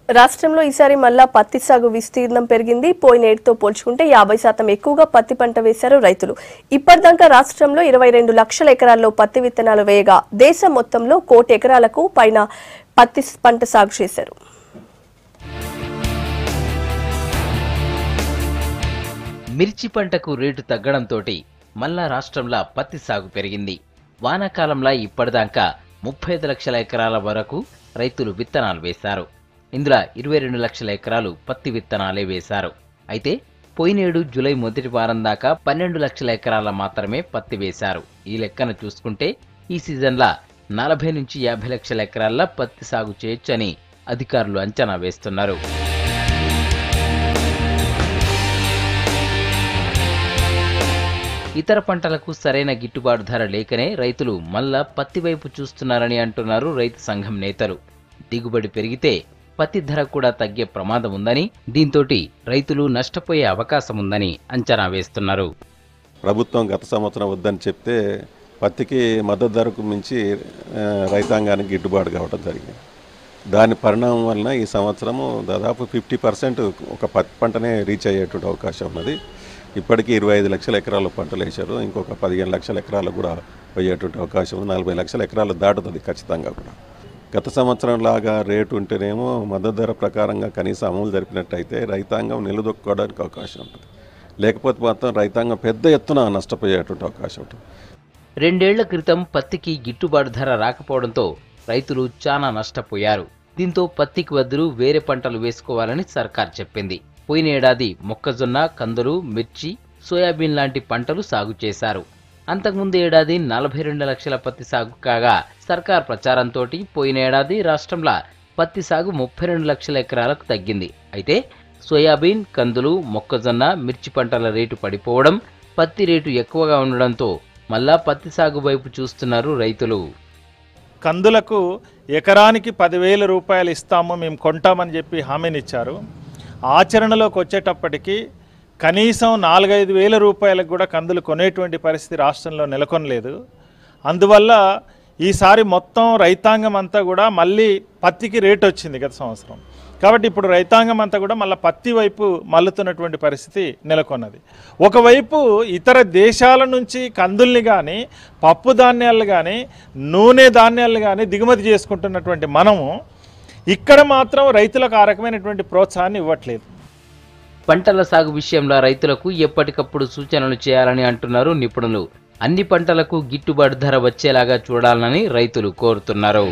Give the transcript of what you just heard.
రాష్ట్రంలో ఈసారి మళ్ళా పత్తి సాగు విస్తీర్ణం పెరిగింది. పోయిన ఏడుతో పోల్చుకుంటే 50% ఎక్కువగా పత్తి పంట వేశారు రైతులు. ఇప్పటిదాకా రాష్ట్రంలో 22 లక్షల ఎకరాల్లో పత్తి విత్తనాలు వేయగా దేశం మొత్తంలో 1 కోటి ఎకరాలకు పైన పత్తి పంట సాగు చేశారు. మిర్చి పంటకు రేటు తగ్గడంతో మళ్ళా రాష్ట్రంలో పత్తి సాగు పెరిగింది. వానాకాలంలో ఇప్పటిదాకా 35 లక్షల ఎకరాల వరకు రైతులు విత్తనాలు వేశారు. ఇందులో 22 లక్షల ఎకరాలు పత్తి విత్తనాలే వేశారు. అయితే పోయినేడు జూలై మొదటి వారం దాకా 12 లక్షల ఎకరాల మాత్రమే పత్తి వేశారు. ఈ లెక్కన చూసుకుంటే ఈ సీజన్లో 40 నుంచి 50 లక్షల ఎకరాల్లో పత్తి సాగు చేయొచ్చని అధికారులు అంచనా వేస్తున్నారు. ఇతర పంటలకు సరైన గిట్టుబాటు ధర లేకనే రైతులు మళ్ళా పత్తి వైపు చూస్తున్నారని అంటున్నారు రైతు సంఘం నేతలు. దిగుబడి పెరిగితే పత్తి ధర కూడా తగ్గే ప్రమాదం ఉందని, దీంతో రైతులు నష్టపోయే అవకాశం ఉందని అంచనా వేస్తున్నారు. ప్రభుత్వం గత సంవత్సరం వద్దని చెప్తే పత్తికి మద్దతు ధరకు మించి రైతాంగానికి గిట్టుబాటు కావడం జరిగింది. దాని పరిణామం వలన ఈ సంవత్సరము దాదాపు 50% ఒక పత్తి పంటనే రీచ్ అయ్యేటువంటి అవకాశం ఉన్నది. ఇప్పటికీ 25 లక్షల ఎకరాల పంటలు వేశారు. ఇంకొక 15 లక్షల ఎకరాలు కూడా పోయేటువంటి అవకాశం ఉంది. 40 లక్షల ఎకరాలు దాటుతుంది ఖచ్చితంగా కూడా. గత సంవత్సరం లాగా రేటు ఉంటేనేమో మద్దతు ధర ప్రకారంగా కనీసం అమలు జరిపినట్టయితే రైతాంగం నిలదొక్కుకోవడానికి అవకాశం ఉంటుంది. లేకపోతే మాత్రం రైతాంగం పెద్ద ఎత్తున నష్టపోయేటువంటి అవకాశం ఉంటుంది. 2 ఏళ్ల క్రితం పత్తికి గిట్టుబాటు ధర రాకపోవడంతో రైతులు చాలా నష్టపోయారు. దీంతో పత్తికి బదులు వేరే పంటలు వేసుకోవాలని సర్కార్ చెప్పింది. పోయిన ఏడాది మొక్కజొన్న, కందులు, మిర్చి, సోయాబీన్ లాంటి పంటలు సాగు చేశారు. అంతకుముందు ఏడాది 42 లక్షల పత్తి సాగు కాగా సర్కార్ ప్రచారంతో పోయిన ఏడాది రాష్ట్రంలో పత్తి సాగు 32 లక్షల ఎకరాలకు తగ్గింది. అయితే సోయాబీన్, కందులు, మొక్కజొన్న, మిర్చి పంటల రేటు పడిపోవడం, పత్తి రేటు ఎక్కువగా ఉండడంతో మళ్ళా పత్తి సాగు వైపు చూస్తున్నారు రైతులు. కందులకు ఎకరానికి 10,000 రూపాయలు ఇస్తాము, మేము కొంటామని చెప్పి హామీనిచ్చారు. ఆచరణలోకి వచ్చేటప్పటికి కనీసం 4-5 వేల రూపాయలకు కూడా కందులు కొనేటువంటి పరిస్థితి రాష్ట్రంలో నెలకొనలేదు. అందువల్ల ఈసారి మొత్తం రైతాంగం అంతా కూడా మళ్ళీ పత్తికి రేటు వచ్చింది గత సంవత్సరం. కాబట్టి ఇప్పుడు రైతాంగం అంతా కూడా మళ్ళీ పత్తి వైపు మల్లుతున్నటువంటి పరిస్థితి నెలకొన్నది. ఒకవైపు ఇతర దేశాల నుంచి కందుల్ని కానీ, పప్పు ధాన్యాలు కానీ, నూనె ధాన్యాలు కానీ దిగుమతి చేసుకుంటున్నటువంటి మనము ఇక్కడ మాత్రం రైతులకు ఆ రకమైనటువంటి ప్రోత్సాహాన్ని ఇవ్వట్లేదు. పంటల సాగు విషయంలో రైతులకు ఎప్పటికప్పుడు సూచనలు చేయాలని అంటున్నారు నిపుణులు. అన్ని పంటలకు గిట్టుబాటు ధర వచ్చేలాగా చూడాలని రైతులు కోరుతున్నారు.